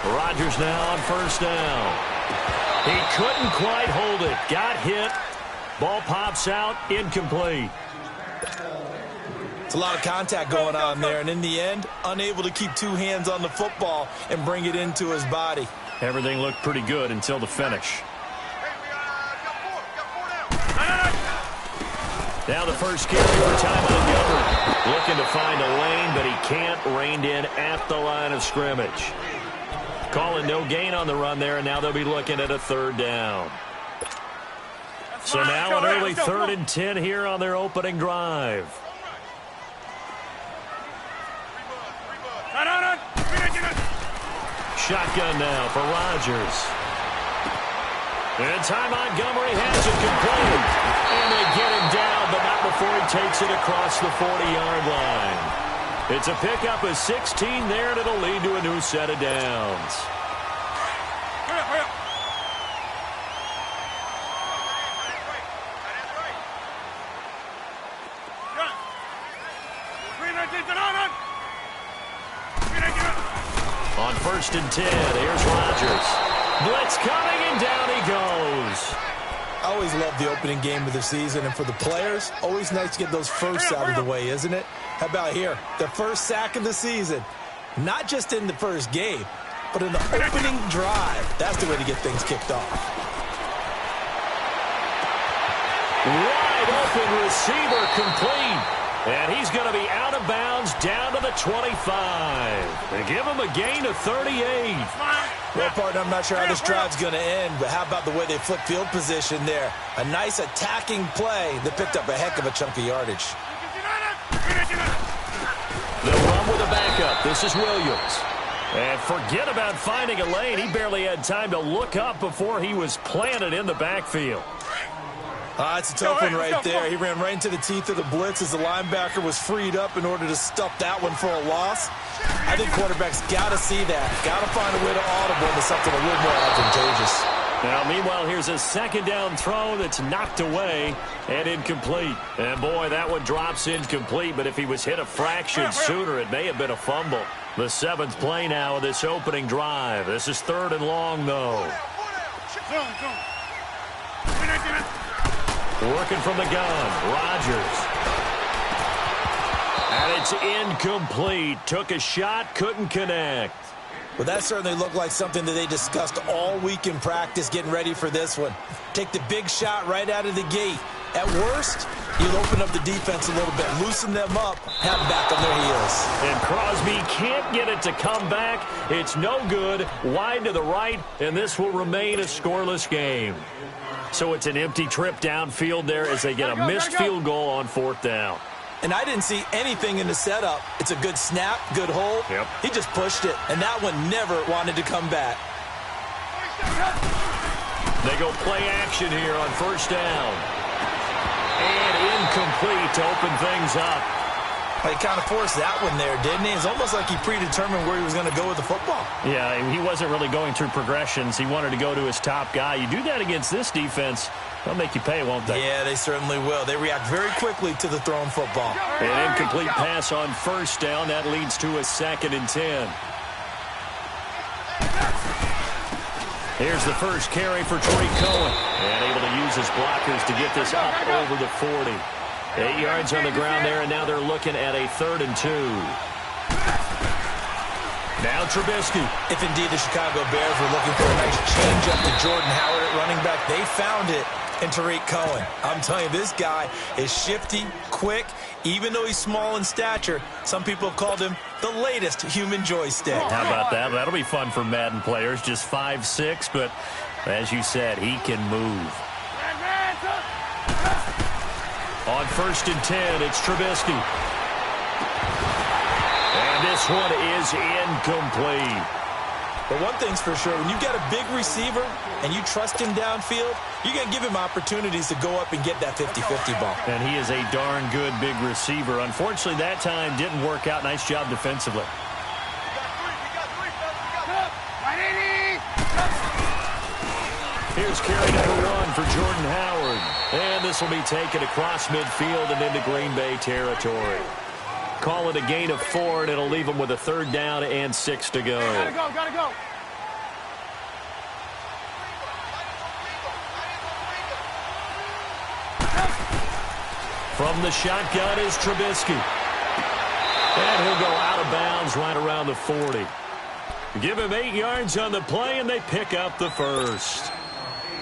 Rodgers now on first down. He couldn't quite hold it. Got hit. Ball pops out. Incomplete. It's a lot of contact going on there, and in the end, unable to keep two hands on the football and bring it into his body. Everything looked pretty good until the finish. Now the first carry for Ty Montgomery. Looking to find a lane, but he can't. Reined in at the line of scrimmage. Calling no gain on the run there, and now they'll be looking at a third down. So now an early 3rd and 10 here on their opening drive. Shotgun now for Rodgers. And Ty Montgomery has it complete. And they get him down, but not before he takes it across the 40-yard line. It's a pickup of 16 there, and it'll lead to a new set of downs. On 1st and 10, here's Rodgers. Blitz coming, and down he goes. I always love the opening game of the season, and for the players, always nice to get those firsts out of the way, isn't it? How about here? The first sack of the season. Not just in the first game, but in the opening drive. That's the way to get things kicked off. Wide open receiver complete. And he's going to be out of bounds down to the 25. They give him a gain of 38. Well, partner, I'm not sure how this drive's going to end, but how about the way they flip field position there? A nice attacking play that picked up a heck of a chunk of yardage. They'll run with a backup. This is Williams. And forget about finding a lane. He barely had time to look up before he was planted in the backfield. It's a tough one right there. He ran right into the teeth of the blitz as the linebacker was freed up in order to stuff that one for a loss. I think quarterbacks got to see that. Got to find a way to audible into something a little more advantageous. Now, meanwhile, here's a second down throw that's knocked away and incomplete. And, boy, that one drops incomplete, but if he was hit a fraction sooner, it may have been a fumble. The 7th play now of this opening drive. This is 3rd and long, though. Working from the gun, Rodgers. And it's incomplete. Took a shot, couldn't connect. Well, that certainly looked like something that they discussed all week in practice getting ready for this one. Take the big shot right out of the gate. At worst, you'll open up the defense a little bit, loosen them up, have them back on their heels. And Crosby can't get it to come back. It's no good. Wide to the right, and this will remain a scoreless game. So it's an empty trip downfield there as they get a missed field goal on 4th down. And I didn't see anything in the setup. It's a good snap, good hold. Yep. He just pushed it, and that one never wanted to come back. They go play action here on 1st down. And incomplete to open things up. He kind of forced that one there, didn't he? It's almost like he predetermined where he was going to go with the football. Yeah, he wasn't really going through progressions. He wanted to go to his top guy. You do that against this defense, they'll make you pay, won't they? Yeah, they certainly will. They react very quickly to the thrown football. An incomplete pass on 1st down. That leads to a 2nd and 10. Here's the first carry for Tariq Cohen. And able to use his blockers to get this up over the 40. 8 yards on the ground there, and now they're looking at a 3rd and 2. Now Trubisky. If indeed the Chicago Bears were looking for a nice change-up to Jordan Howard at running back, they found it in Tariq Cohen. I'm telling you, this guy is shifty, quick. Even though he's small in stature, some people have called him the latest human joystick. How about that? That'll be fun for Madden players. Just 5'6", but as you said, he can move. On 1st and 10, it's Trubisky. And this one is incomplete. But one thing's for sure, when you've got a big receiver and you trust him downfield, you're going to give him opportunities to go up and get that 50-50 ball. And he is a darn good big receiver. Unfortunately, that time didn't work out. Nice job defensively. Here's carry number 1 for Jordan Howard. And this will be taken across midfield and into Green Bay territory. Call it a gain of 4, and it'll leave them with a 3rd down and 6 to go. Gotta go. From the shotgun is Trubisky. And he'll go out of bounds right around the 40. Give him 8 yards on the play, and they pick up the 1st.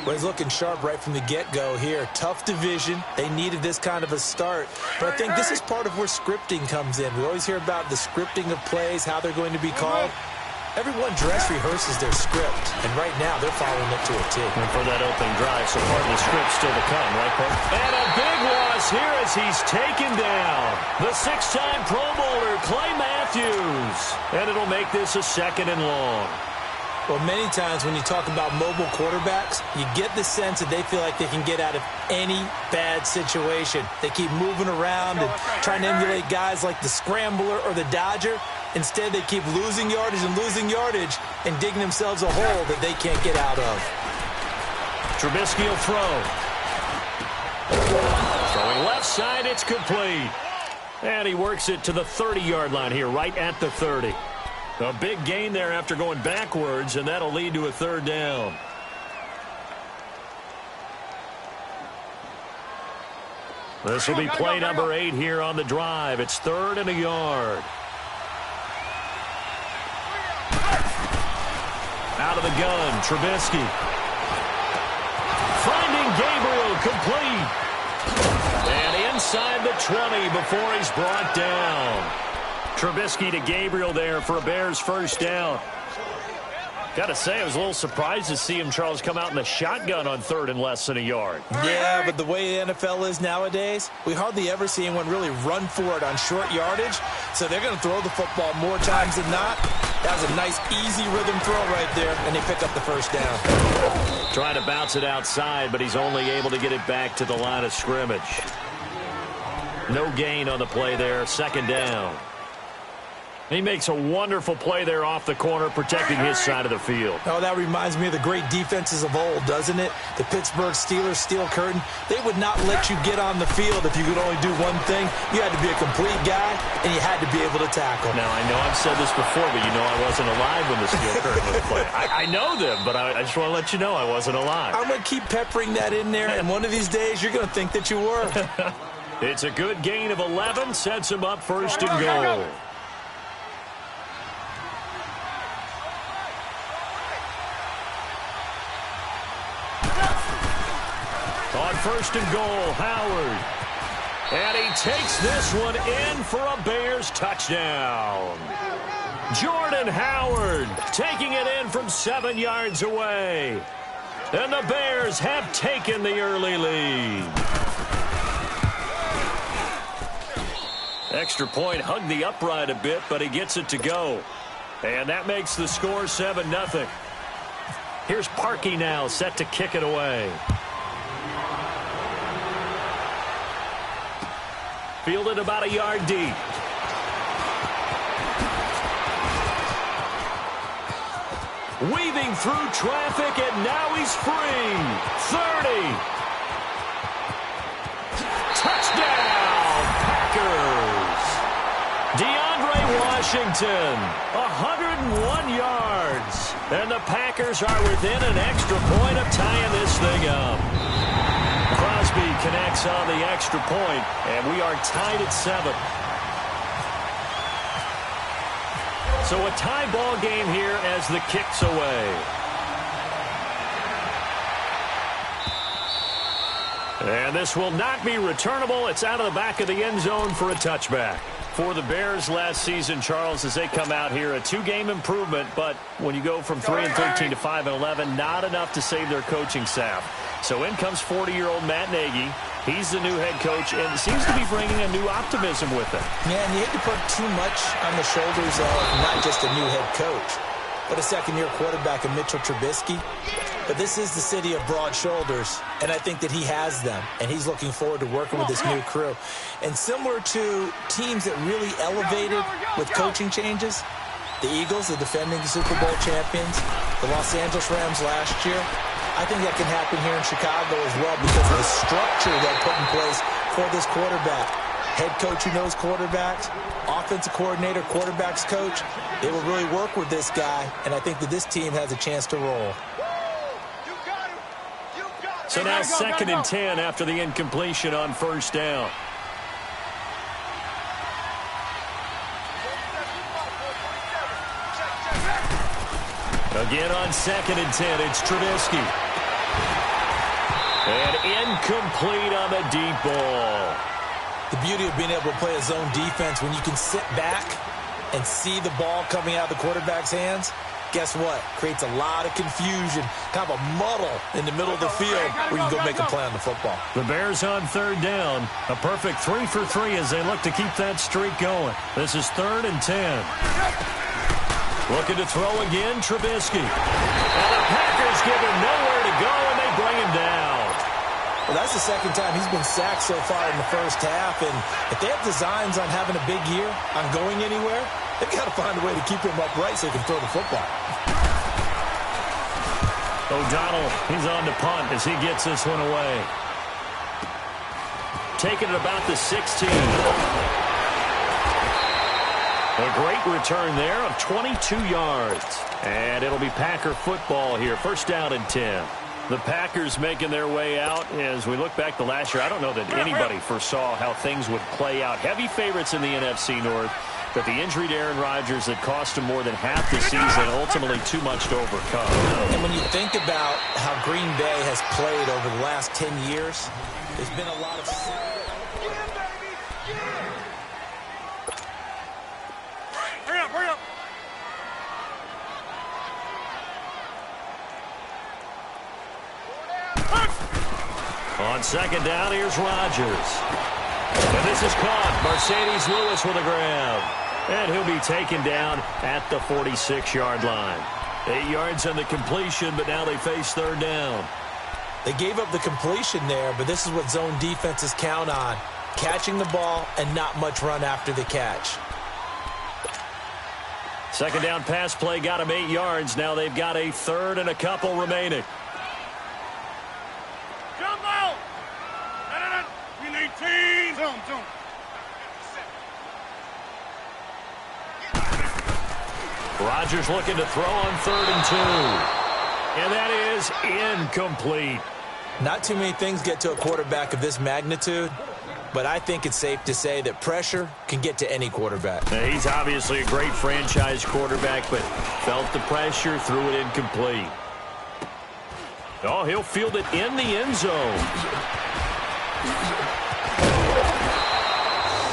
Well, he's looking sharp right from the get-go here. Tough division. They needed this kind of a start. But I think this is part of where scripting comes in. We always hear about the scripting of plays, how they're going to be called. Everyone dress rehearses their script, and right now they're following it to a T. And for that opening drive, so part of the script still to come, right, Coach? And a big loss here as he's taken down. The 6-time Pro Bowler, Clay Matthews. And it'll make this a 2nd and long. Well, many times when you talk about mobile quarterbacks, you get the sense that they feel like they can get out of any bad situation. They keep moving around and trying to emulate guys like the Scrambler or the Dodger. Instead, they keep losing yardage and digging themselves a hole that they can't get out of. Trubisky will throw. Throwing left side, it's complete. And he works it to the 30-yard line here, right at the 30. A big gain there after going backwards, and that'll lead to a 3rd down. This will be play number 8 here on the drive. It's 3rd and a yard. Out of the gun, Trubisky. Finding Gabriel, complete. And inside the 20 before he's brought down. Trubisky to Gabriel there for a Bears 1st down. Got to say, I was a little surprised to see him, Charles, come out in the shotgun on 3rd and less than a yard. Yeah, but the way the NFL is nowadays, we hardly ever see anyone really run for it on short yardage. So they're going to throw the football more times than not. That was a nice, easy rhythm throw right there, and they pick up the 1st down. Trying to bounce it outside, but he's only able to get it back to the line of scrimmage. No gain on the play there, 2nd down. He makes a wonderful play there off the corner, protecting his side of the field. Oh, that reminds me of the great defenses of old, doesn't it? The Pittsburgh Steelers, steel curtain. They would not let you get on the field if you could only do one thing. You had to be a complete guy, and you had to be able to tackle. Now, I know I've said this before, but you know I wasn't alive when the steel curtain was playing. I know them, but I just want to let you know I wasn't alive. I'm going to keep peppering that in there, and one of these days you're going to think that you were. It's a good gain of 11, sets him up 1st and goal. On 1st and goal, Howard. And he takes this one in for a Bears touchdown. Jordan Howard taking it in from 7 yards away. And the Bears have taken the early lead. Extra point hugged the upright a bit, but he gets it to go. And that makes the score 7-0. Here's Parkey now, set to kick it away. Fielded about a yard deep. Weaving through traffic, and now he's free. 30. Touchdown, Packers. DeAndre Washington, 101 yards. And the Packers are within an extra point of tying this thing up. Crosby connects on the extra point, and we are tied at 7. So a tie ball game here as the kick's away. And this will not be returnable. It's out of the back of the end zone for a touchback. For the Bears last season, Charles, as they come out here, a 2-game improvement, but when you go from 3-13 to 5-11, not enough to save their coaching staff. So in comes 40-year-old Matt Nagy. He's the new head coach and seems to be bringing a new optimism with him. Yeah, and you hate to put too much on the shoulders of not just a new head coach, but a second-year quarterback in Mitchell Trubisky. But this is the city of broad shoulders, and I think that he has them, and he's looking forward to working with this new crew. And similar to teams that really elevated with coaching changes, the Eagles, the defending Super Bowl champions, the Los Angeles Rams last year, I think that can happen here in Chicago as well because of the structure they put in place for this quarterback. head coach who knows quarterbacks, offensive coordinator, quarterbacks coach, they will really work with this guy, and I think that this team has a chance to roll. So now 2nd and 10 after the incompletion on first down. Again on 2nd and 10, it's Trubisky. And incomplete on the deep ball. The beauty of being able to play a zone defense when you can sit back and see the ball coming out of the quarterback's hands, guess what? Creates a lot of confusion, kind of a muddle in the middle of the field where you can go make a play on the football. The Bears on 3rd down. A perfect 3 for 3 as they look to keep that streak going. This is 3rd and 10. Looking to throw again, Trubisky. And the Packers give him nowhere to go, and they bring him down. Well, that's the 2nd time he's been sacked so far in the first half, and if they have designs on having a big year, on going anywhere, they've got to find a way to keep him upright so he can throw the football. O'Donnell, he's on to punt as he gets this one away. Taking it about the 16. A great return there of 22 yards. And it'll be Packer football here. 1st down and 10. The Packers making their way out. As we look back to last year, I don't know that anybody foresaw how things would play out. Heavy favorites in the NFC North, but the injury to Aaron Rodgers that cost him more than half the season, ultimately too much to overcome. And when you think about how Green Bay has played over the last 10 years, there's been a lot of... Hurry up. On 2nd down, here's Rodgers. And this is caught. Mercedes Lewis with a grab. And he'll be taken down at the 46-yard line. 8 yards on the completion, but now they face 3rd down. They gave up the completion there, but this is what zone defenses count on. Catching the ball and not much run after the catch. 2nd down pass play got him 8 yards. Now they've got a 3rd and a couple remaining. Jump out! We need teams. Zone. Rodgers looking to throw on 3rd and 2. And that is incomplete. Not too many things get to a quarterback of this magnitude, but I think it's safe to say that pressure can get to any quarterback. Now, he's obviously a great franchise quarterback, but felt the pressure, threw it incomplete. Oh, he'll field it in the end zone.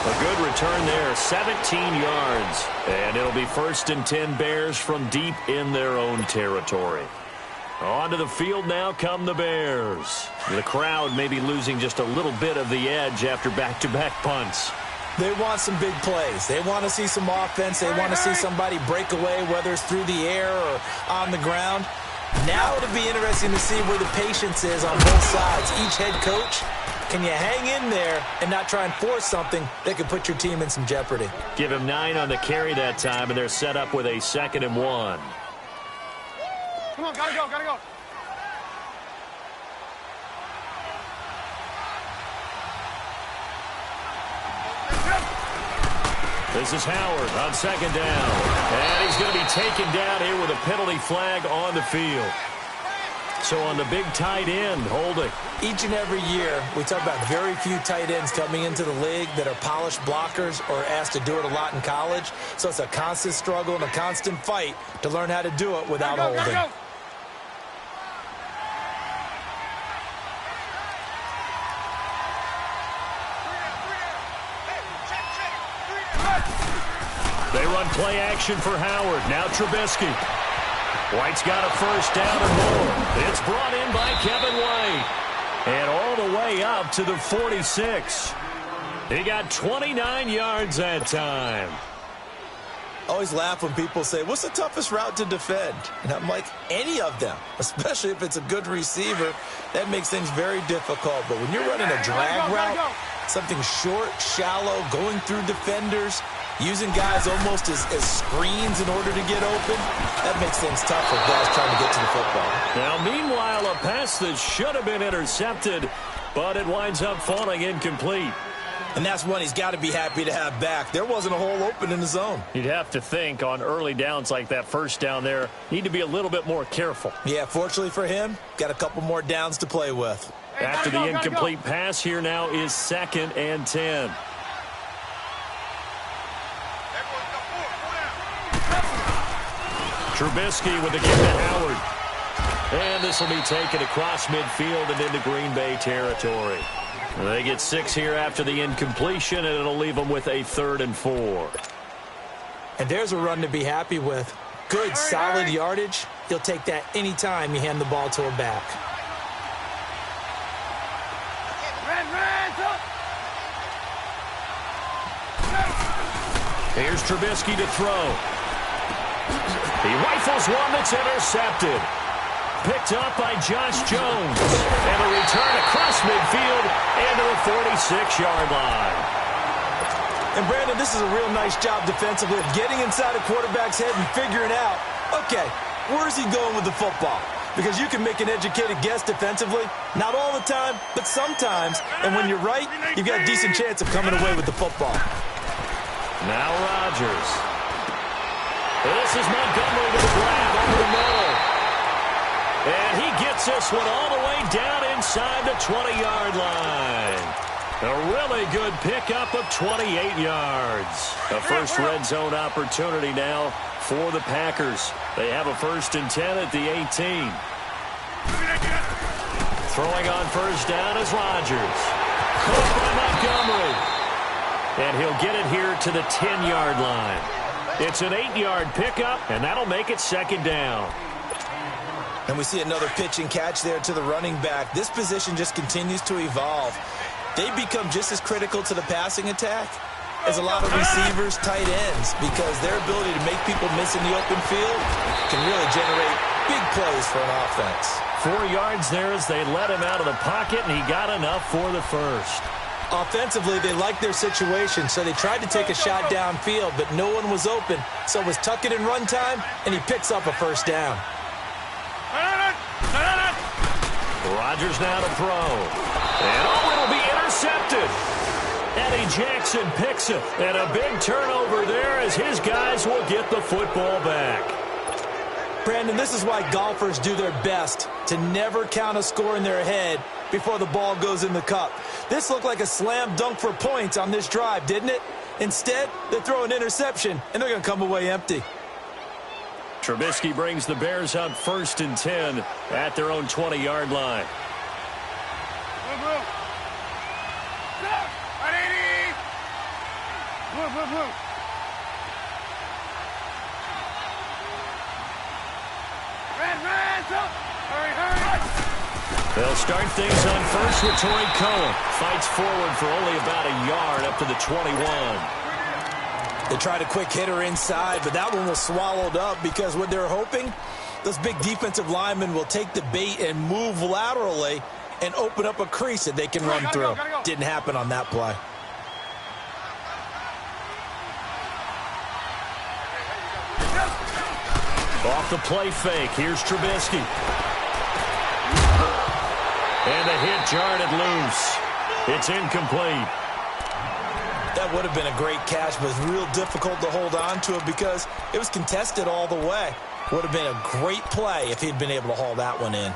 A good return there, 17 yards. And it'll be 1st and 10 Bears from deep in their own territory. Onto the field now come the Bears. The crowd may be losing just a little bit of the edge after back-to-back punts. They want some big plays. They want to see some offense. They want to see somebody break away, whether it's through the air or on the ground. Now it'll be interesting to see where the patience is on both sides. Each head coach, can you hang in there and not try and force something that could put your team in some jeopardy? Give him 9 on the carry that time, and they're set up with a 2nd and 1. Come on, gotta go. This is Howard on 2nd down. And he's going to be taken down here with a penalty flag on the field. So on the big tight end, holding. Each and every year, we talk about very few tight ends coming into the league that are polished blockers or asked to do it a lot in college. So it's a constant struggle and a constant fight to learn how to do it without holding. Go. They run play action for Howard. Now Trubisky. White's got a 1st down and more. It's brought in by Kevin White. And all the way up to the 46. He got 29 yards that time. I always laugh when people say, what's the toughest route to defend? And I'm like, any of them, especially if it's a good receiver. That makes things very difficult. But when you're running a drag route, something short, shallow, going through defenders, using guys almost as screens in order to get open, that makes things tough for guys trying to get to the football. Now, meanwhile, a pass that should have been intercepted, but it winds up falling incomplete. And that's one he's got to be happy to have back. There wasn't a hole open in the zone. You'd have to think on early downs like that first down there, need to be a little bit more careful. Yeah, fortunately for him, got a couple more downs to play with. After the incomplete pass, here now is 2nd and 10. Trubisky with the give to Howard. And this will be taken across midfield and into Green Bay territory. They get 6 here after the incompletion, and it'll leave them with a 3rd and 4. And there's a run to be happy with. Good, solid yardage. He'll take that anytime you hand the ball to him back. Here's Trubisky to throw. He rifles one that's intercepted. Picked up by Josh Jones. And a return across midfield and to the 46-yard line. And, Brandon, this is a real nice job defensively of getting inside a quarterback's head and figuring out, okay, where's he going with the football? Because you can make an educated guess defensively. Not all the time, but sometimes. And when you're right, you've got a decent chance of coming away with the football. Now Rodgers. This is Montgomery to the grab over the middle. And he gets this one all the way down inside the 20-yard line. A really good pickup of 28 yards. A first red zone opportunity now for the Packers. They have a 1st and 10 at the 18. Throwing on first down is Rodgers. Caught by Montgomery. And he'll get it here to the 10-yard line. It's an 8-yard pickup, and that'll make it 2nd down. And we see another pitch and catch there to the running back. This position just continues to evolve. They become just as critical to the passing attack as a lot of receivers, tight ends, because their ability to make people miss in the open field can really generate big plays for an offense. 4 yards there as they let him out of the pocket, and he got enough for the first. Offensively, they liked their situation, so they tried to take a shot downfield, but no one was open. So it was tuck it in run time, and he picks up a first down. Rodgers now to throw. And it'll be intercepted. Eddie Jackson picks it. And a big turnover there as his guys will get the football back. Brandon, this is why golfers do their best to never count a score in their head before the ball goes in the cup. This looked like a slam dunk for points on this drive, didn't it? Instead, they throw an interception, and they're going to come away empty. Trubisky brings the Bears up 1st and 10 at their own 20-yard line. They'll start things on first with Torrey Cohen. Fights forward for only about a yard up to the 21. They tried a quick hitter inside, but that one was swallowed up because what they're hoping, those big defensive linemen will take the bait and move laterally and open up a crease that they can run through. Didn't happen on that play. Off the play fake, here's Trubisky. And the hit jarred it loose. It's incomplete. That would have been a great catch, but it's real difficult to hold on to it because it was contested all the way. Would have been a great play if he'd been able to haul that one in.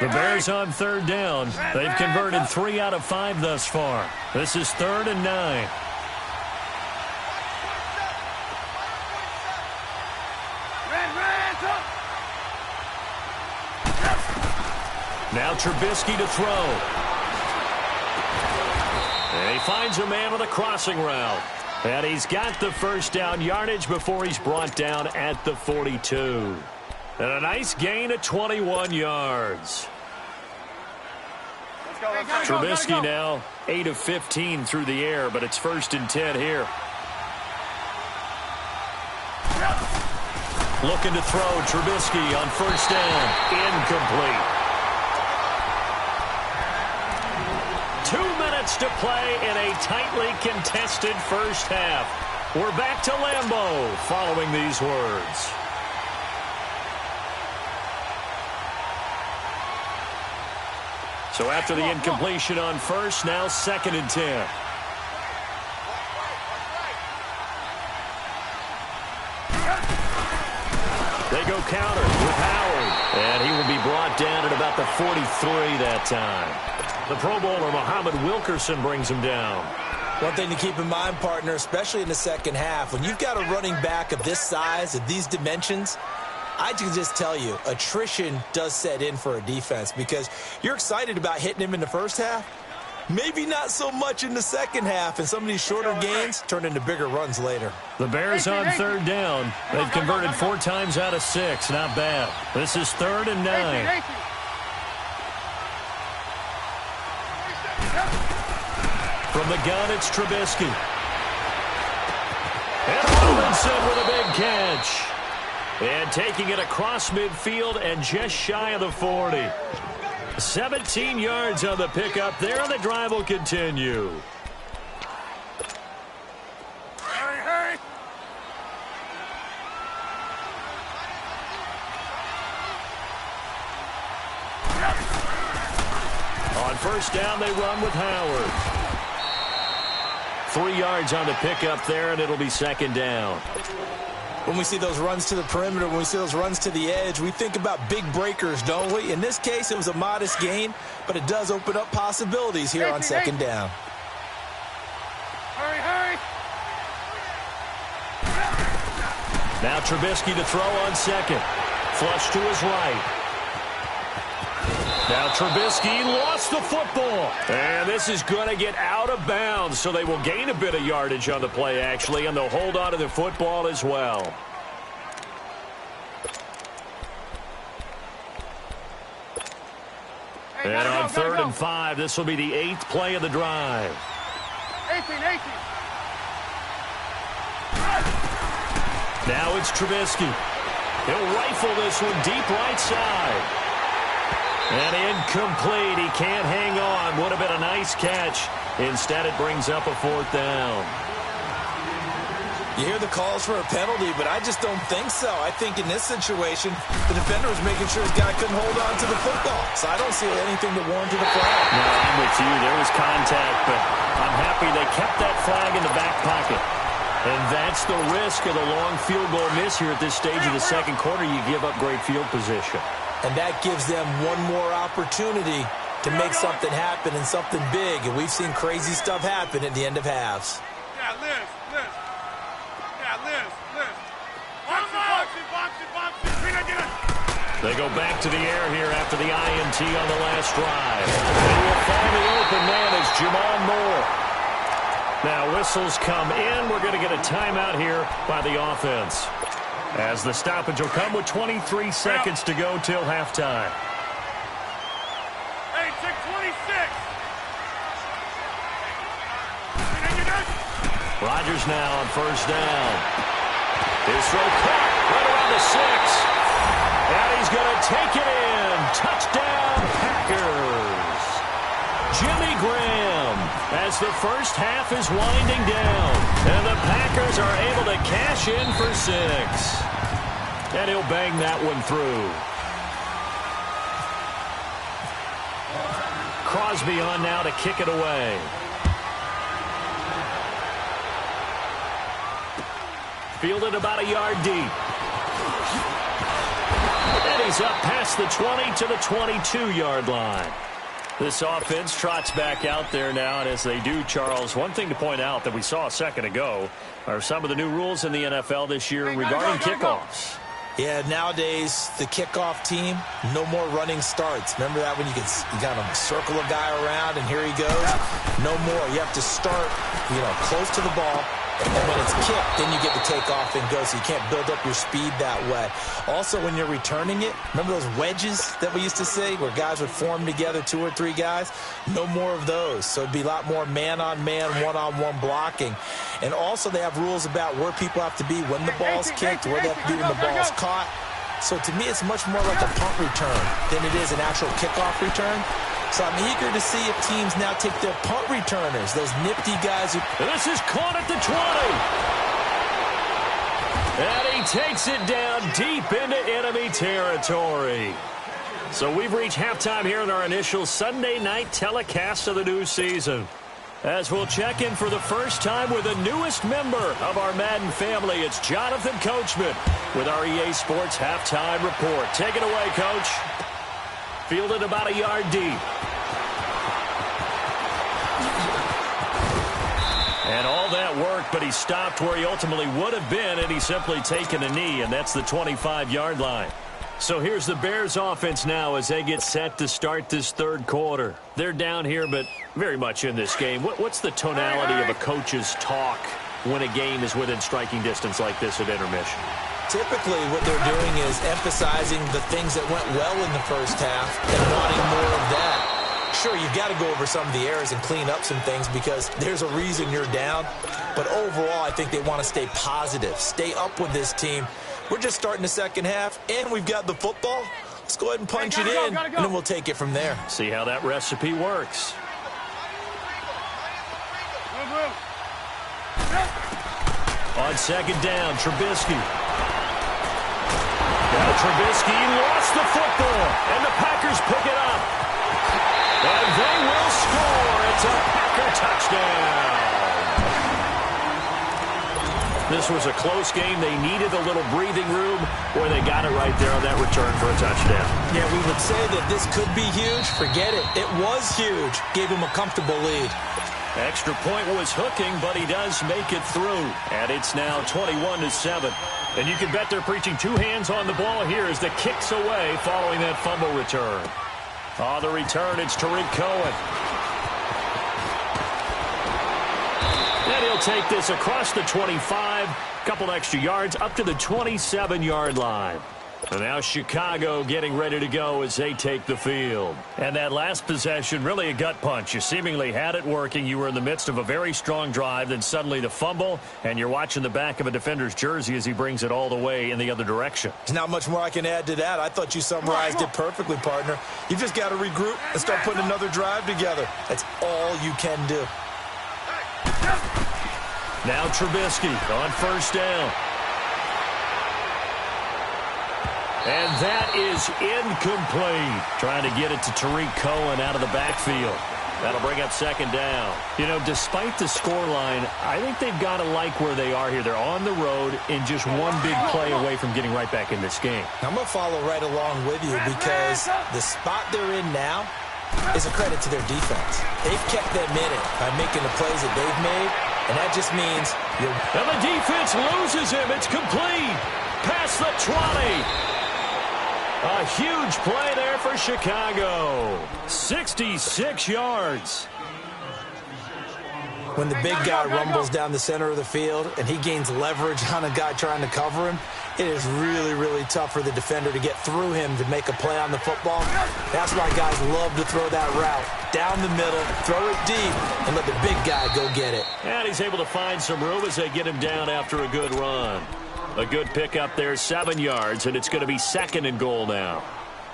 The Bears on 3rd down. They've converted 3 out of 5 thus far. This is 3rd and 9. Now Trubisky to throw. And he finds a man with a crossing route. And he's got the first down yardage before he's brought down at the 42. And a nice gain of 21 yards. Trubisky now 8 of 15 through the air, but it's 1st and 10 here. Looking to throw Trubisky on first down. Incomplete. 2 minutes to play in a tightly contested first half. We're back to Lambeau following these words. So after the incompletion on first, now 2nd and 10. They go counter with Howard. And he will be brought down at about the 43 that time. The Pro Bowler, Muhammad Wilkerson, brings him down. One thing to keep in mind, partner, especially in the second half, when you've got a running back of this size, of these dimensions, I can just tell you, attrition does set in for a defense because you're excited about hitting him in the first half. Maybe not so much in the second half, and some of these shorter gains turn into bigger runs later. The Bears on 3rd down. They've converted 4 times out of 6. Not bad. This is 3rd and 9. From the gun, it's Trubisky. And Robinson with a big catch. And taking it across midfield and just shy of the 40. 17 yards on the pickup there, and the drive will continue. Hurry. On first down, they run with Howard. 3 yards on the pickup there, and it'll be 2nd down. When we see those runs to the perimeter, when we see those runs to the edge, we think about big breakers, don't we? In this case, it was a modest gain, but it does open up possibilities here on 2nd down. Hurry. Now Trubisky to throw on 2nd. Flush to his right. Now Trubisky lost the football. And this is going to get out of bounds, so they will gain a bit of yardage on the play, actually, and they'll hold on to the football as well. And on 3rd and 5, this will be the 8th play of the drive. 18. Now it's Trubisky. He'll rifle this one deep right side. And incomplete. He can't hang on. Would have been a nice catch. Instead, it brings up a 4th down. You hear the calls for a penalty, but I just don't think so. I think in this situation, the defender was making sure his guy couldn't hold on to the football. So I don't see anything to warrant a flag. No, I'm with you. There was contact, but I'm happy they kept that flag in the back pocket. And that's the risk of the long field goal miss here at this stage of the second quarter. You give up great field position. And that gives them one more opportunity to make something happen and something big. And we've seen crazy stuff happen at the end of halves. Yeah, Liz. Box it. They go back to the air here after the INT on the last drive. And will find the open man is Jamon Moore. Now whistles come in. We're going to get a timeout here by the offense, as the stoppage will come with 23 seconds to go till halftime. Hey, check 26. Rodgers now on first down. His throw caught right around the 6. And he's going to take it in. Touchdown, Packers. Jimmy Graham, as the first half is winding down. And the Packers are able to cash in for 6. And he'll bang that one through. Crosby on now to kick it away. Fielded about a yard deep. And he's up past the 20 to the 22-yard line. This offense trots back out there now, and as they do, Charles, one thing to point out that we saw a second ago are some of the new rules in the NFL this year regarding kickoffs. Yeah, nowadays, the kickoff team, no more running starts. Remember that when you kind of circle a guy around and here he goes? No more. You have to start, close to the ball. And when it's kicked, then you get to take off and go, so you can't build up your speed that way. Also, when you're returning it, remember those wedges that we used to see where guys would form together, 2 or 3 guys? No more of those. So it'd be a lot more man-on-man, one-on-one blocking. And also, they have rules about where people have to be when the ball's kicked, where they have to be when the ball's caught. So to me, it's much more like a punt return than it is an actual kickoff return. So I'm eager to see if teams now take their punt returners, those nifty guys who... And this is caught at the 20. And he takes it down deep into enemy territory. So we've reached halftime here in our initial Sunday night telecast of the new season. As we'll check in for the first time with the newest member of our Madden family, it's Jonathan Coachman with our EA Sports Halftime Report. Take it away, Coach. Fielded about a yard deep. And all that work, but he stopped where he ultimately would have been, and he's simply taken a knee, and that's the 25-yard line. So here's the Bears offense now as they get set to start this third quarter. They're down here, but very much in this game. What's the tonality of a coach's talk when a game is within striking distance like this at intermission? Typically, what they're doing is emphasizing the things that went well in the first half and wanting more of that. Sure, you've got to go over some of the errors and clean up some things because there's a reason you're down. But overall, I think they want to stay positive, stay up with this team. We're just starting the second half, and we've got the football. Let's go ahead and punch it in, and then we'll take it from there. See how that recipe works. On second down, Trubisky. Now Trubisky lost the football, and the Packers pick it up. And they will score. It's a Packer touchdown. This was a close game. They needed a little breathing room where they got it right there on that return for a touchdown. Yeah, we would say that this could be huge. Forget it. It was huge. Gave him a comfortable lead. Extra point was hooking, but he does make it through. And it's now 21-7. And you can bet they're preaching two hands on the ball here as the kick's away following that fumble return. On the return, it's Tariq Cohen. And he'll take this across the 25, couple extra yards up to the 27-yard line. And now Chicago getting ready to go as they take the field. And that last possession, really a gut punch. You seemingly had it working. You were in the midst of a very strong drive. Then suddenly the fumble, and you're watching the back of a defender's jersey as he brings it all the way in the other direction. There's not much more I can add to that. I thought you summarized it perfectly, partner. You just got to regroup and start putting another drive together. That's all you can do. Now Trubisky on first down. And that is incomplete. Trying to get it to Tariq Cohen out of the backfield. That'll bring up second down. You know, despite the scoreline, I think they've got to like where they are here. They're on the road and just one big play away from getting right back in this game. I'm going to follow right along with you because the spot they're in now is a credit to their defense. They've kept them in it by making the plays that they've made, and that just means you're... And the defense loses him. It's complete. Past the 20. A huge play there for Chicago. 66 yards. When the big guy rumbles down the center of the field and he gains leverage on a guy trying to cover him, it is really, really tough for the defender to get through him to make a play on the football. That's why guys love to throw that route. Down the middle, throw it deep, and let the big guy go get it. And he's able to find some room as they get him down after a good run. A good pickup there, 7 yards, and it's going to be second and goal now.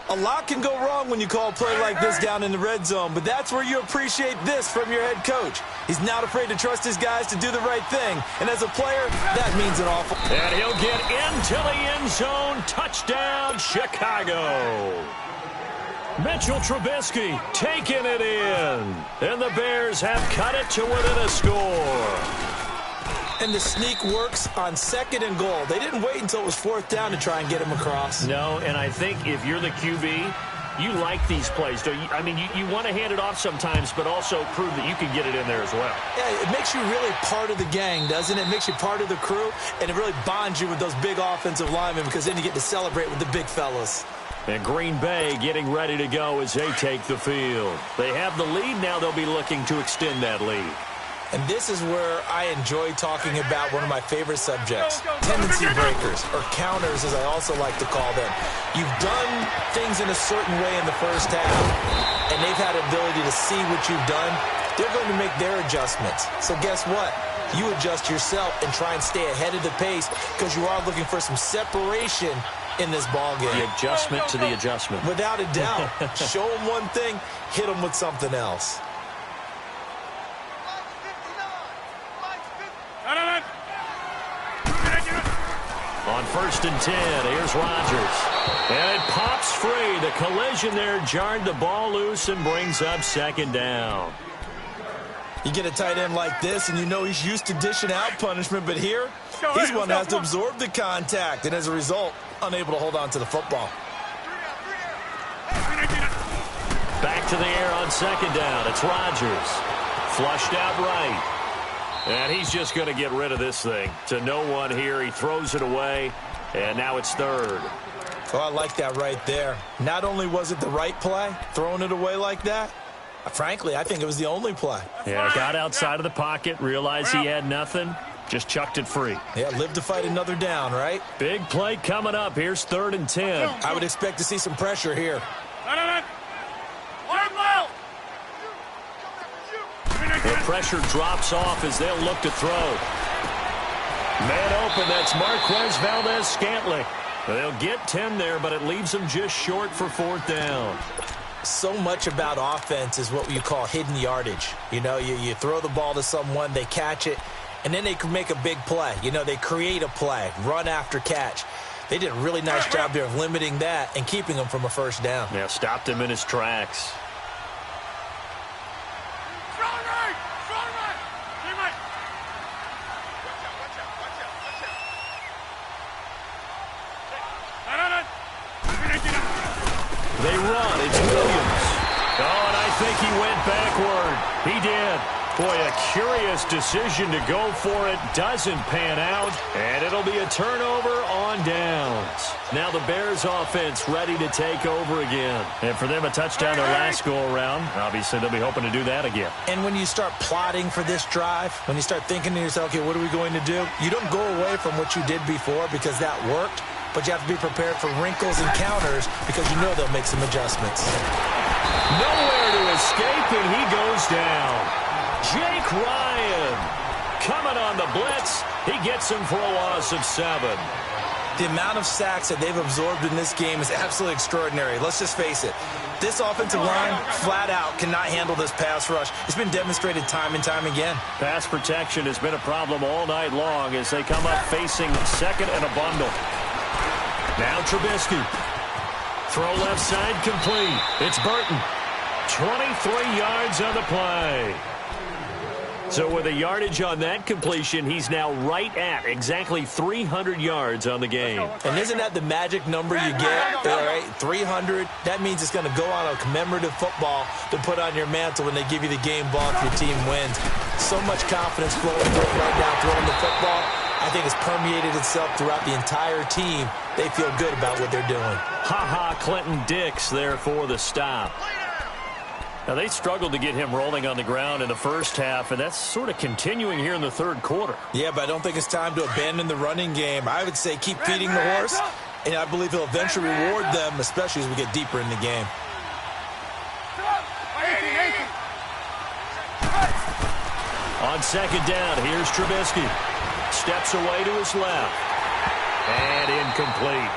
A lot can go wrong when you call a play like this down in the red zone, but that's where you appreciate this from your head coach. He's not afraid to trust his guys to do the right thing, and as a player, that means an awful... And he'll get into the end zone. Touchdown, Chicago. Mitchell Trubisky taking it in, and the Bears have cut it to within a score. And the sneak works on second and goal. They didn't wait until it was fourth down to try and get him across. No, and I think if you're the QB, you like these plays. Don't you? I mean, you want to hand it off sometimes, but also prove that you can get it in there as well. Yeah, it makes you really part of the gang, doesn't it? It makes you part of the crew, and it really bonds you with those big offensive linemen because then you get to celebrate with the big fellas. And Green Bay getting ready to go as they take the field. They have the lead. Now they'll be looking to extend that lead. And this is where I enjoy talking about one of my favorite subjects, tendency breakers, or counters as I also like to call them. You've done things in a certain way in the first half, and they've had the ability to see what you've done. They're going to make their adjustments. So guess what? You adjust yourself and try and stay ahead of the pace because you are looking for some separation in this ballgame. The adjustment to the adjustment. Without a doubt. Show them one thing, hit them with something else. On first and 10. Here's Rodgers. And it pops free. The collision there jarred the ball loose and brings up second down. You get a tight end like this, and you know he's used to dishing out punishment, but here, he's one that has to absorb the contact, and as a result, unable to hold on to the football. Back to the air on second down. It's Rodgers. Flushed out right. And he's just going to get rid of this thing. To no one here. He throws it away, and now it's third. Oh, I like that right there. Not only was it the right play, throwing it away like that, frankly, I think it was the only play. Yeah, got outside of the pocket, realized he had nothing, just chucked it free. Yeah, live to fight another down, right? Big play coming up. Here's third and 10. I would expect to see some pressure here. The pressure drops off as they'll look to throw. Man open, that's Marquez Valdez-Scantling. They'll get 10 there, but it leaves them just short for fourth down. So much about offense is what you call hidden yardage. You know, you throw the ball to someone, they catch it, and then they can make a big play. You know, they create a play, run after catch. They did a really nice job there of limiting that and keeping him from a first down. Yeah, stopped him in his tracks. They run. It's Williams. Oh, and I think he went backward. He did. Boy, a curious decision to go for it. Doesn't pan out, and it'll be a turnover on downs. Now the Bears offense ready to take over again. And for them, a touchdown their last go-around. Obviously, they'll be hoping to do that again. And when you start plotting for this drive, when you start thinking to yourself, okay, what are we going to do? You don't go away from what you did before because that worked. But you have to be prepared for wrinkles and counters because you know they'll make some adjustments. Nowhere to escape, and he goes down. Jake Ryan coming on the blitz. He gets him for a loss of 7. The amount of sacks that they've absorbed in this game is absolutely extraordinary. Let's just face it. This offensive line, flat out, cannot handle this pass rush. It's been demonstrated time and time again. Pass protection has been a problem all night long as they come up facing second and a bundle. Now Trubisky. Throw left side complete. It's Burton. 23 yards on the play. So with a yardage on that completion, he's now right at exactly 300 yards on the game. And isn't that the magic number you get? All right, 300. That means it's going to go on a commemorative football to put on your mantle when they give you the game ball if your team wins. So much confidence flowing through it right now, throwing the football. I think it's permeated itself throughout the entire team. They feel good about what they're doing. Ha-ha, Clinton Dix there for the stop. Now, they struggled to get him rolling on the ground in the first half, and that's sort of continuing here in the third quarter. Yeah, but I don't think it's time to abandon the running game. I would say keep feeding the horse, and I believe he'll eventually reward them, especially as we get deeper in the game. On second down, here's Trubisky. Steps away to his left. And incomplete.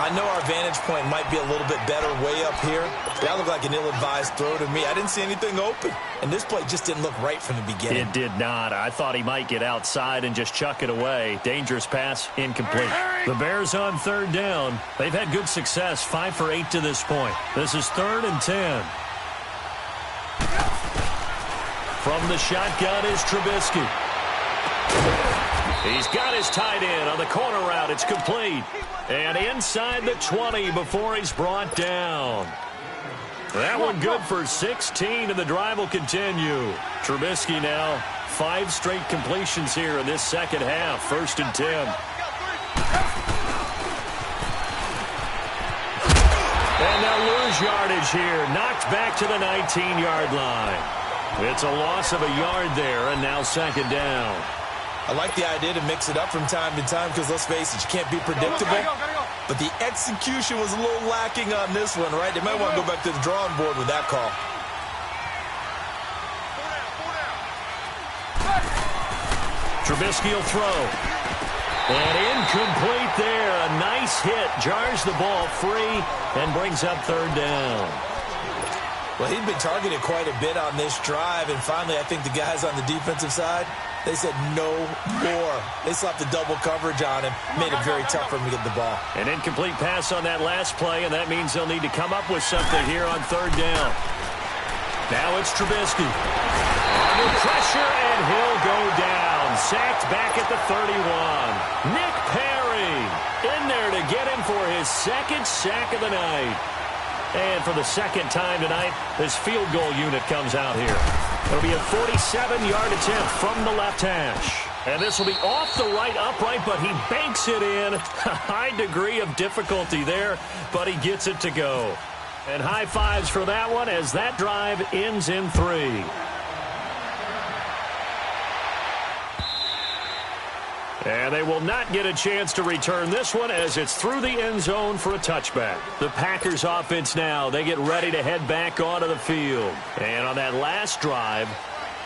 I know our vantage point might be a little bit better way up here. That looked like an ill-advised throw to me. I didn't see anything open. And this play just didn't look right from the beginning. It did not. I thought he might get outside and just chuck it away. Dangerous pass, incomplete. The Bears on third down. They've had good success, 5 for 8 to this point. This is 3rd and 10. From the shotgun is Trubisky. He's got his tight end on the corner route. It's complete. And inside the 20 before he's brought down. That one good for 16, and the drive will continue. Trubisky now 5 straight completions here in this second half. 1st and 10. And they'll lose yardage here. Knocked back to the 19-yard line. It's a loss of a yard there, and now 2nd down. I like the idea to mix it up from time to time because, let's face it, you can't be predictable. But the execution was a little lacking on this one, right? They might want to go back to the drawing board with that call. Trubisky will throw. And incomplete there. A nice hit. Jars the ball free and brings up 3rd down. Well, he'd been targeted quite a bit on this drive, and finally I think the guys on the defensive side, They said no more. They slapped the double coverage on him, made it very tough for him to get the ball. An incomplete pass on that last play, and that means they'll need to come up with something here on third down. Now it's Trubisky. Under pressure, and he'll go down. Sacked back at the 31. Nick Perry in there to get him for his second sack of the night. And for the second time tonight, this field goal unit comes out here. It'll be a 47-yard attempt from the left hash. And this will be off the right upright, but he banks it in. A high degree of difficulty there, but he gets it to go. And high fives for that one as that drive ends in 3. And they will not get a chance to return this one as it's through the end zone for a touchback. The Packers offense now, they get ready to head back onto the field. And on that last drive,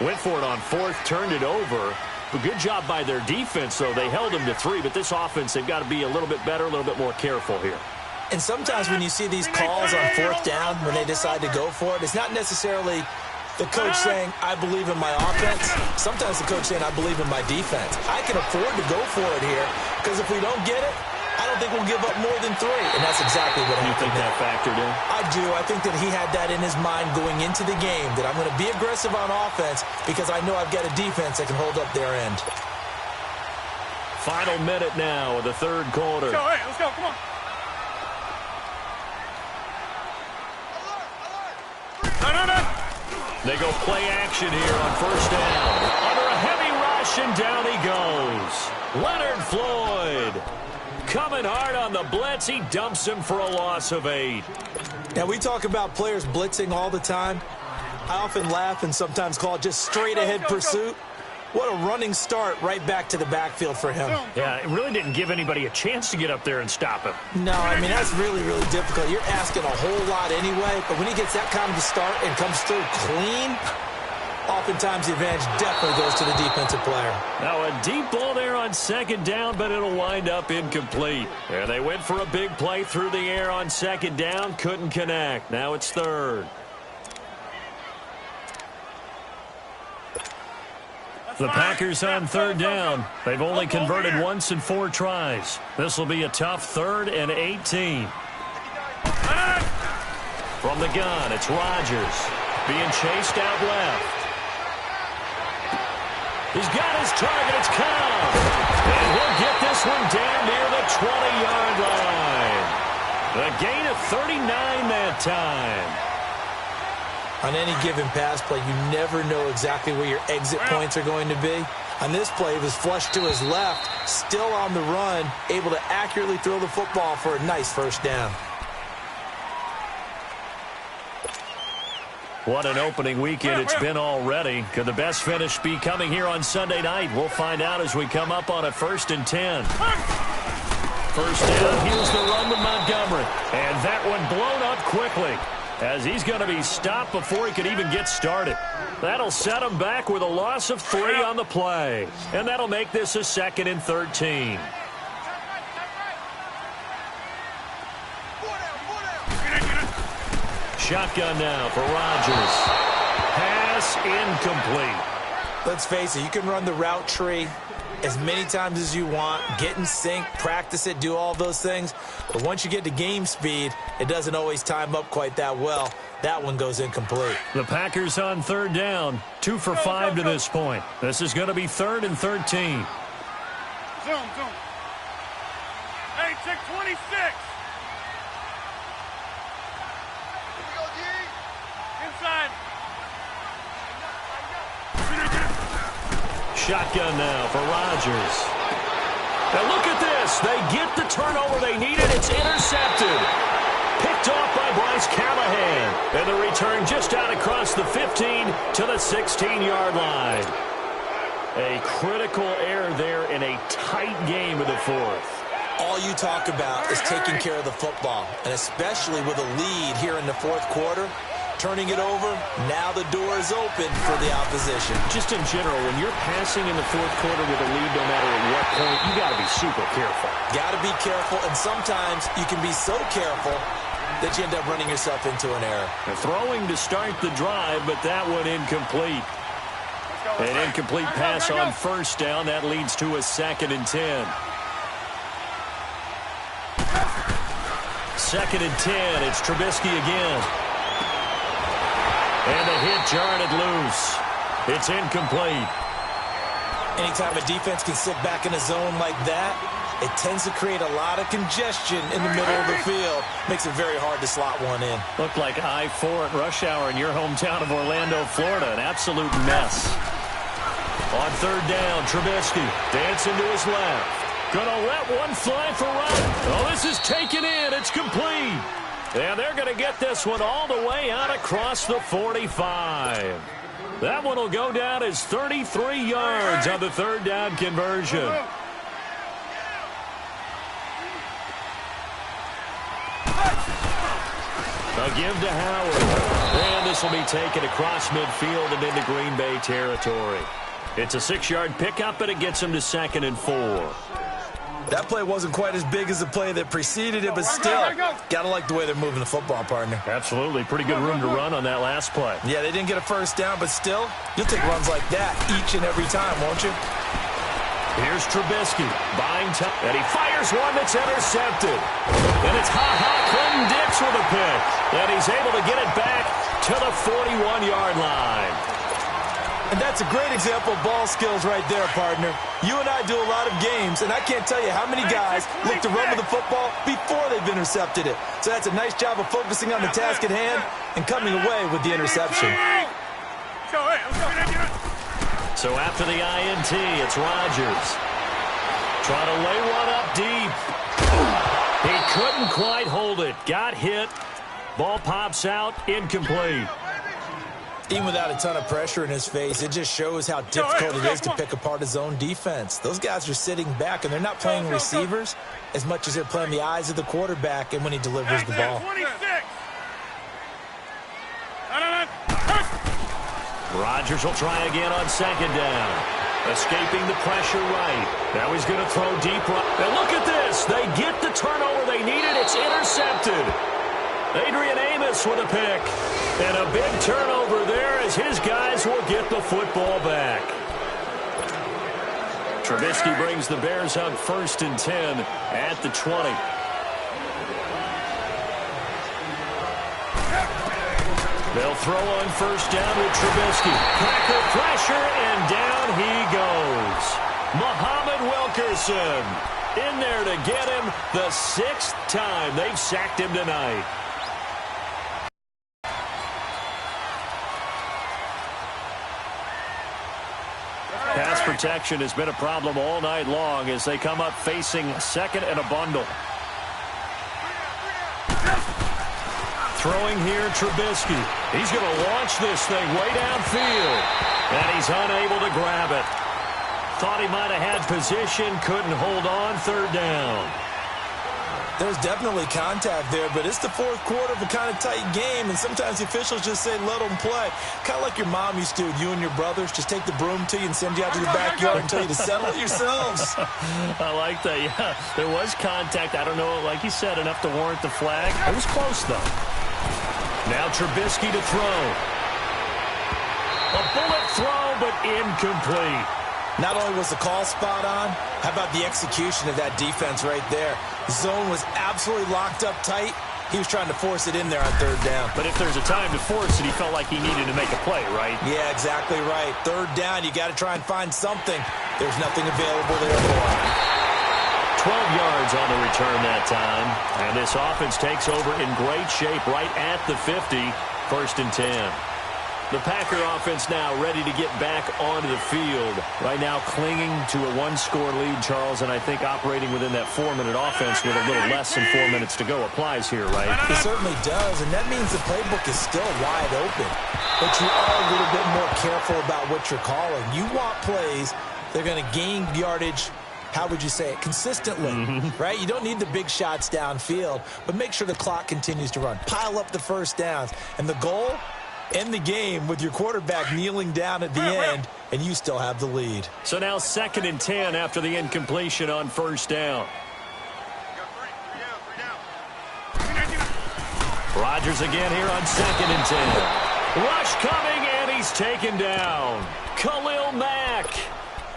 went for it on 4th, turned it over. A good job by their defense, though. They held them to 3, but this offense, they've got to be a little bit better, a little bit more careful here. And sometimes when you see these calls on 4th down, when they decide to go for it, it's not necessarily the coach saying, I believe in my offense. Sometimes the coach saying, I believe in my defense. I can afford to go for it here because if we don't get it, I don't think we'll give up more than 3. And that's exactly what you think that factored in? I do. I think that he had that in his mind going into the game, that I'm going to be aggressive on offense because I know I've got a defense that can hold up their end. Final minute now of the third quarter. Hey, let's go. Come on. No. They go play action here on first down. Under a heavy rush, and down he goes. Leonard Floyd coming hard on the blitz. He dumps him for a loss of 8. Now, we talk about players blitzing all the time. I often laugh and sometimes call it just straight-ahead pursuit. What a running start right back to the backfield for him. Yeah, it really didn't give anybody a chance to get up there and stop him. No, I mean, that's really, really difficult. You're asking a whole lot anyway, but when he gets that kind of a start and comes through clean, oftentimes the advantage definitely goes to the defensive player. Now a deep ball there on second down, but it'll wind up incomplete. And they went for a big play through the air on second down, couldn't connect. Now it's third. The Packers on third down. They've only converted once in 4 tries. This will be a tough 3rd and 18. From the gun, it's Rodgers being chased out left. He's got his target. It's Cobb. And he'll get this one down near the 20-yard line. The gain of 39 that time. On any given pass play, you never know exactly where your exit points are going to be. On this play, it was flushed to his left, still on the run, able to accurately throw the football for a nice first down. What an opening weekend it's been already. Could the best finish be coming here on Sunday night? We'll find out as we come up on a 1st and 10. First down, here's the run with Montgomery. And that one blown up quickly, as he's going to be stopped before he could even get started. That'll set him back with a loss of 3 on the play. And that'll make this a 2nd and 13. Shotgun now for Rodgers. Pass incomplete. Let's face it, you can run the route tree as many times as you want, get in sync, practice it, do all those things. But once you get to game speed, it doesn't always time up quite that well. That one goes incomplete. The Packers on third down, 2 for 5 to this point. This is going to be 3rd and 13. Zoom. Hey, check 26. Inside. Shotgun now for Rodgers. Now look at this. They get the turnover they needed. It's intercepted. Picked off by Bryce Callahan. And the return just out across the 15 to the 16-yard line. A critical error there in a tight game of the 4th. All you talk about is taking care of the football, and especially with a lead here in the 4th quarter. Turning it over, now the door is open for the opposition. Just in general, when you're passing in the 4th quarter with a lead, no matter at what point, you got to be super careful. Got to be careful, and sometimes you can be so careful that you end up running yourself into an error. Throwing to start the drive, but that one incomplete. An incomplete pass on first down. That leads to a 2nd and 10. 2nd and 10. It's Trubisky again. And the hit jarred it loose. It's incomplete. Anytime a defense can sit back in a zone like that, it tends to create a lot of congestion in the middle of the field. Makes it very hard to slot one in. Looked like I-4 at rush hour in your hometown of Orlando, Florida. An absolute mess. On 3rd down, Trubisky dancing to his left. Gonna let one fly for right. Oh, this is taken in. It's complete. And they're going to get this one all the way out across the 45. That one will go down as 33 yards on the 3rd down conversion. A give to Howard. And this will be taken across midfield and into Green Bay territory. It's a 6-yard pickup, but it gets him to 2nd and 4. That play wasn't quite as big as the play that preceded it, but still, got to like the way they're moving the football, partner. Absolutely. Pretty good room to run on that last play. Yeah, they didn't get a first down, but still, you'll take runs like that each and every time, won't you? Here's Trubisky buying time, and he fires one that's intercepted. And it's Clinton Dix with a pick. And he's able to get it back to the 41-yard line. And that's a great example of ball skills right there, partner. You and I do a lot of games, and I can't tell you how many guys look to run with the football before they've intercepted it. So that's a nice job of focusing on the task at hand and coming away with the interception. So after the INT, it's Rodgers. Trying to lay one up deep. He couldn't quite hold it. Got hit. Ball pops out. Incomplete. Even without a ton of pressure in his face, it just shows how difficult it is to pick apart his own defense. Those guys are sitting back, and they're not playing receivers as much as they're playing the eyes of the quarterback and when he delivers the ball. Rodgers will try again on 2nd down. Escaping the pressure right. Now he's going to throw deep right. And look at this. They get the turnover they needed. It's intercepted. Adrian Amos with a pick. And a big turnover there as his guys will get the football back. Trubisky brings the Bears up 1st and 10 at the 20. They'll throw on 1st down with Trubisky. Cracker pressure, and down he goes. Muhammad Wilkerson in there to get him the 6th time they've sacked him tonight. Pass protection has been a problem all night long as they come up facing 2nd and a bundle. Throwing here, Trubisky. He's going to launch this thing way downfield. And he's unable to grab it. Thought he might have had position, couldn't hold on. 3rd down. There's definitely contact there, but it's the 4th quarter of a kind of tight game, and sometimes the officials just say, let them play. Kind of like your mom used to, you and your brothers, just take the broom to you and send you out to the backyard and tell you to settle it yourselves. I like that, yeah. There was contact. I don't know, like you said, enough to warrant the flag. It was close, though. Now Trubisky to throw. A bullet throw, but incomplete. Not only was the call spot on, how about the execution of that defense right there? The zone was absolutely locked up tight. He was trying to force it in there on 3rd down. But if there's a time to force it, he felt like he needed to make a play, right? Yeah, exactly right. 3rd down, you got to try and find something. There's nothing available there for him. 12 yards on the return that time. And this offense takes over in great shape right at the 50. 1st and 10. The Packer offense now ready to get back onto the field. Right now clinging to a 1-score lead, Charles, and I think operating within that 4-minute offense with a little less than 4 minutes to go applies here, right? It certainly does, and that means the playbook is still wide open. But you are a little bit more careful about what you're calling. You want plays that are going to gain yardage, how would you say it, consistently, right? You don't need the big shots downfield, but make sure the clock continues to run. Pile up the first downs, and the goal, end the game with your quarterback kneeling down at the end, and you still have the lead. So now 2nd and 10 after the incompletion on 1st down. Rodgers again here on 2nd and 10. Rush coming, and he's taken down. Khalil Mack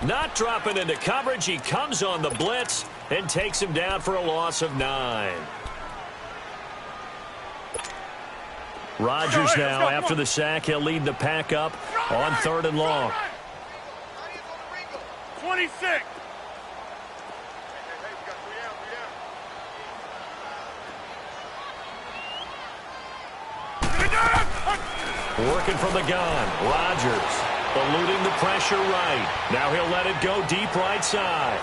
not dropping into coverage. He comes on the blitz and takes him down for a loss of 9. Rodgers now, after the sack, he'll lead the pack up on 3rd and long. 26. Working from the gun. Rodgers eluding the pressure right. Now he'll let it go deep right side.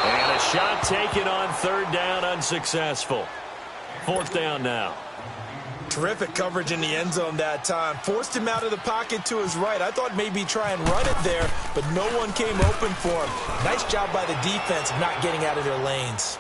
And a shot taken on 3rd down, unsuccessful. 4th down now. Terrific coverage in the end zone that time. Forced him out of the pocket to his right. I thought maybe try and run it there, but no one came open for him. Nice job by the defense of not getting out of their lanes.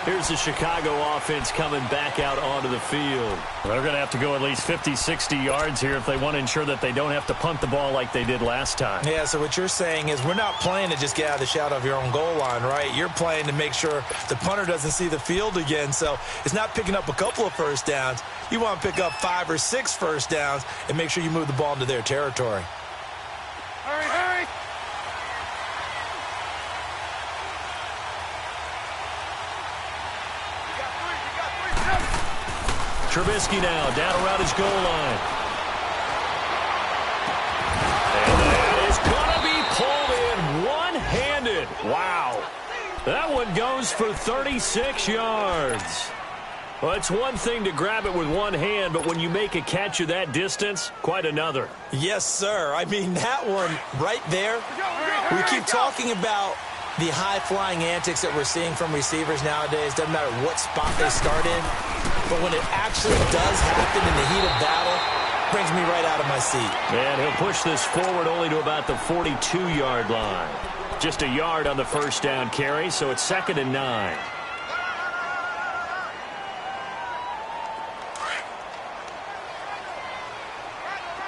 Here's the Chicago offense coming back out onto the field. They're going to have to go at least 50, 60 yards here if they want to ensure that they don't have to punt the ball like they did last time. Yeah, so what you're saying is we're not playing to just get out of the shadow of your own goal line, right? You're playing to make sure the punter doesn't see the field again. So it's not picking up a couple of first downs. You want to pick up 5 or 6 first downs and make sure you move the ball into their territory. Hurry, hurry. Trubisky now down around his goal line. And that is going to be pulled in one-handed. Wow. That one goes for 36 yards. Well, it's one thing to grab it with one hand, but when you make a catch of that distance, quite another. Yes, sir. I mean, that one right there, we keep talking about the high-flying antics that we're seeing from receivers nowadays. Doesn't matter what spot they start in. But when it actually does happen in the heat of battle, brings me right out of my seat. And he'll push this forward only to about the 42-yard line. Just a yard on the first down carry, so it's 2nd and 9.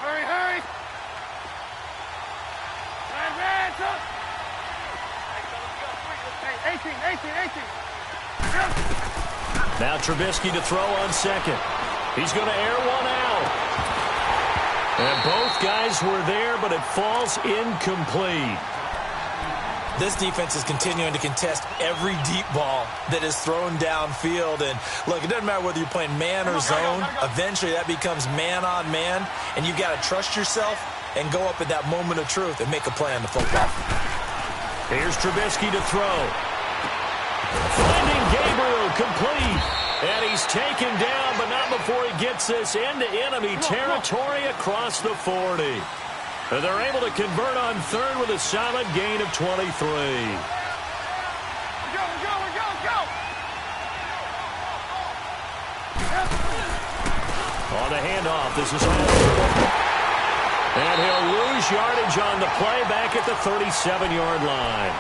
Hurry, hurry. 18. Now Trubisky to throw on 2nd. He's going to air one out. And both guys were there, but it falls incomplete. This defense is continuing to contest every deep ball that is thrown downfield. And, look, it doesn't matter whether you're playing man or zone. Eventually, that becomes man-on-man, and you've got to trust yourself and go up at that moment of truth and make a play on the football. Here's Trubisky to throw. Finding Gabriel complete. And he's taken down, but not before he gets this into enemy territory across the 40. And they're able to convert on 3rd with a solid gain of 23. Go. On the handoff, this is and he'll lose yardage on the play back at the 37-yard line.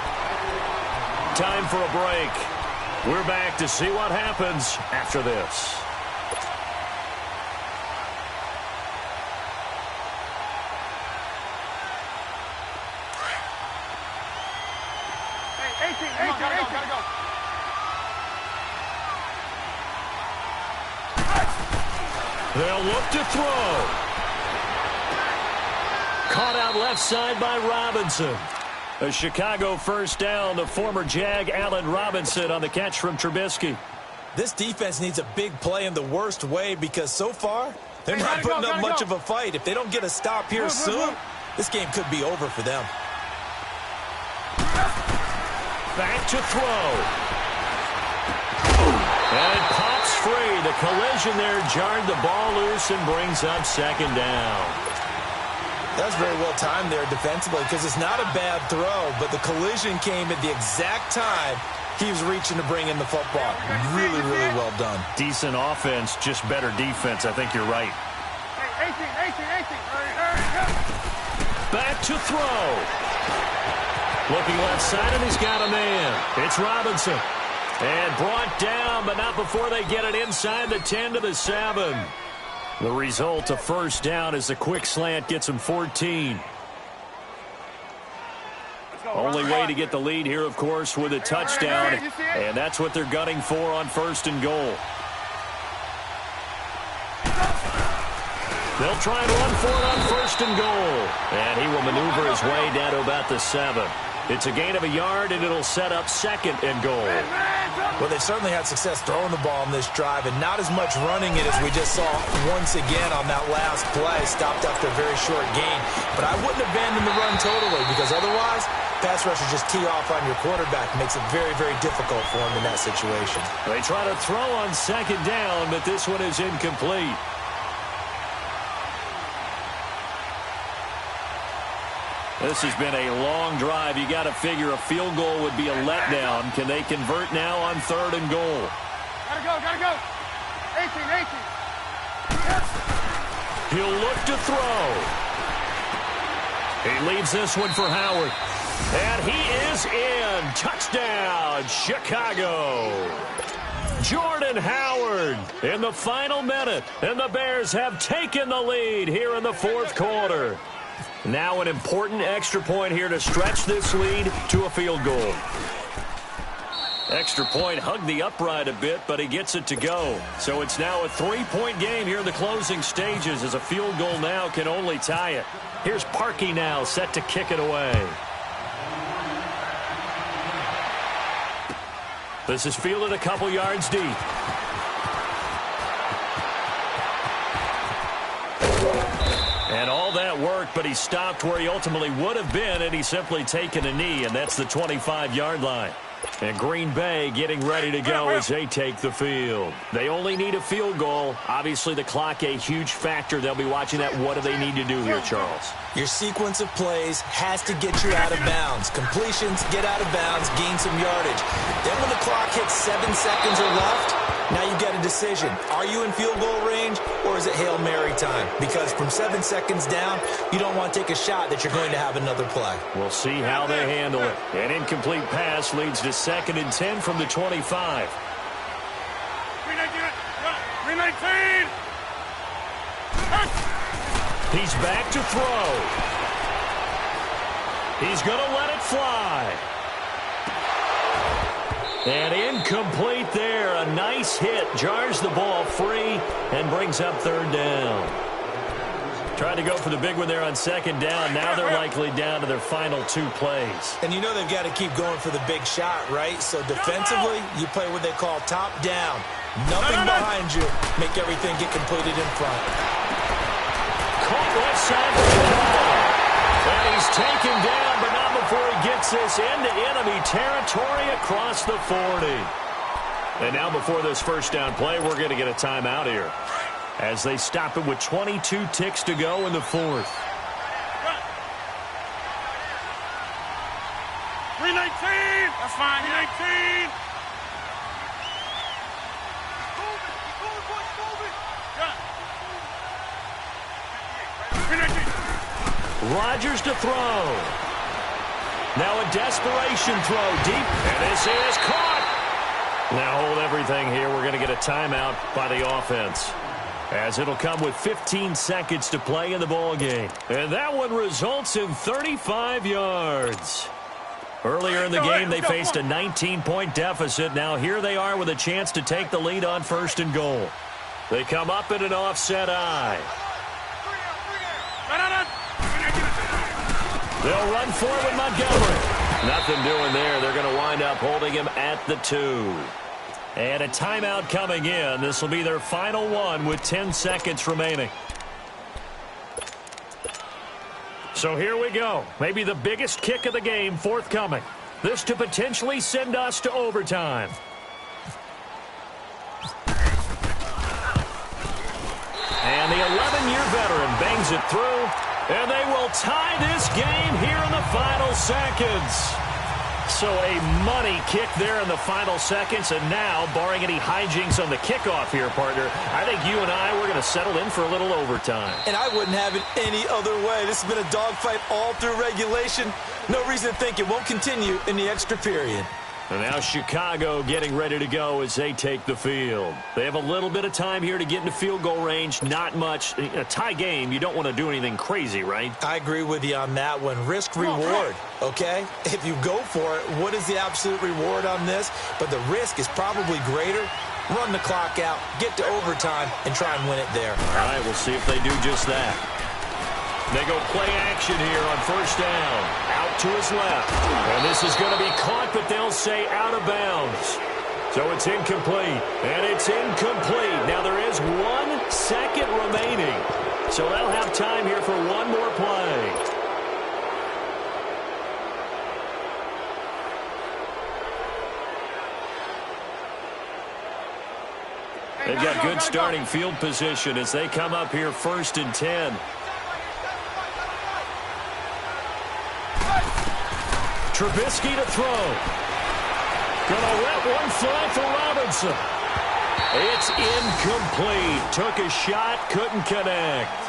Time for a break. We're back to see what happens after this. Hey, 18. Gotta go. They'll look to throw. Caught out left side by Robinson. A Chicago first down, the former Jag Allen Robinson on the catch from Trubisky. This defense needs a big play in the worst way because so far they're not putting up much of a fight. If they don't get a stop here soon, this game could be over for them. Back to throw. And it pops free. The collision there jarred the ball loose and brings up 2nd down. That's very well timed there defensively because it's not a bad throw, but the collision came at the exact time he was reaching to bring in the football. Really, really well done. Decent offense, just better defense. I think you're right. Hey, 18. Hurry. Back to throw. Looking left side, and he's got a man. It's Robinson. And brought down, but not before they get it inside the 10 to the 7. The result, a first down as the quick slant gets him 14. Only way to get the lead here, of course, with a touchdown. And that's what they're gunning for on 1st and goal. They'll try and run for it on first and goal. And he will maneuver his way down to about the 7. It's a gain of a yard, and it'll set up second and goal. Well, they certainly had success throwing the ball on this drive, and not as much running it as we just saw once again on that last play. Stopped after a very short gain. But I wouldn't abandon the run totally, because otherwise, pass rushers just tee off on your quarterback. Makes it very, very difficult for him in that situation. They try to throw on second down, but this one is incomplete. This has been a long drive. You got to figure a field goal would be a letdown. Can they convert now on third and goal? Gotta go. 18. He'll look to throw. He leaves this one for Howard. And he is in. Touchdown, Chicago. Jordan Howard in the final minute. And the Bears have taken the lead here in the fourth quarter. Now an important extra point here to stretch this lead to a field goal. Extra point hugged the upright a bit, but he gets it to go. So it's now a 3-point game here in the closing stages, as a field goal now can only tie it. Here's Parkey now set to kick it away. This is fielded a couple yards deep. And all that work, but he stopped where he ultimately would have been, and he's simply taken a knee, and that's the 25-yard line. And Green Bay getting ready to go as they take the field. They only need a field goal. Obviously, the clock a huge factor. They'll be watching that. What do they need to do here, Charles? Your sequence of plays has to get you out of bounds. Completions, get out of bounds, gain some yardage. Then when the clock hits 7 seconds or left, now you get a decision. Are you in field goal range, or is it Hail Mary time? Because from 7 seconds down, you don't want to take a shot that you're going to have another play. We'll see how they handle it. An incomplete pass leads to 2nd and 10 from the 25. 319. He's back to throw. He's going to let it fly. And incomplete there. A nice hit. Jars the ball free and brings up 3rd down. Tried to go for the big one there on 2nd down. Now they're likely down to their final 2 plays. And you know they've got to keep going for the big shot, right? So defensively, you play what they call top down. Nothing behind you. Make everything get completed in front. Caught left side for the ball. And he's taken down, but not before he gets this into enemy territory across the 40. And now before this first down play, we're going to get a timeout here, as they stop it with 22 ticks to go in the 4th. 319. That's fine. 319. Rodgers to throw. Now a desperation throw deep, and this is caught. Now hold everything here. We're going to get a timeout by the offense, as it'll come with 15 seconds to play in the ball game. And that one results in 35 yards. Earlier in the game, they faced a 19-point deficit. Now here they are with a chance to take the lead on 1st and goal. They come up in an offset eye. They'll run forward with Montgomery. Nothing doing there. They're going to wind up holding him at the 2. And a timeout coming in. This will be their final one with 10 seconds remaining. So here we go. Maybe the biggest kick of the game forthcoming. This to potentially send us to overtime. And the 11-year veteran bangs it through. And they will tie this game here in the final seconds. So a money kick there in the final seconds. And now, barring any hijinks on the kickoff here, partner, I think you and I, we're going to settle in for a little overtime. And I wouldn't have it any other way. This has been a dogfight all through regulation. No reason to think it won't continue in the extra period. And now Chicago getting ready to go as they take the field. They have a little bit of time here to get into field goal range. Not much. A tie game, you don't want to do anything crazy, right? I agree with you on that one. Risk-reward, okay? If you go for it, what is the absolute reward on this? But the risk is probably greater run the clock out, get to overtime, and try and win it there. All right, we'll see if they do just that. They go play action here on first down. Out to his left. And this is going to be caught, but they'll say out of bounds. So it's incomplete. And it's incomplete. Now there is 1 second remaining. So they'll have time here for one more play. They've got good starting field position as they come up here 1st and 10. Trubisky to throw. Gonna let one fly for Robinson. It's incomplete. Took a shot, couldn't connect.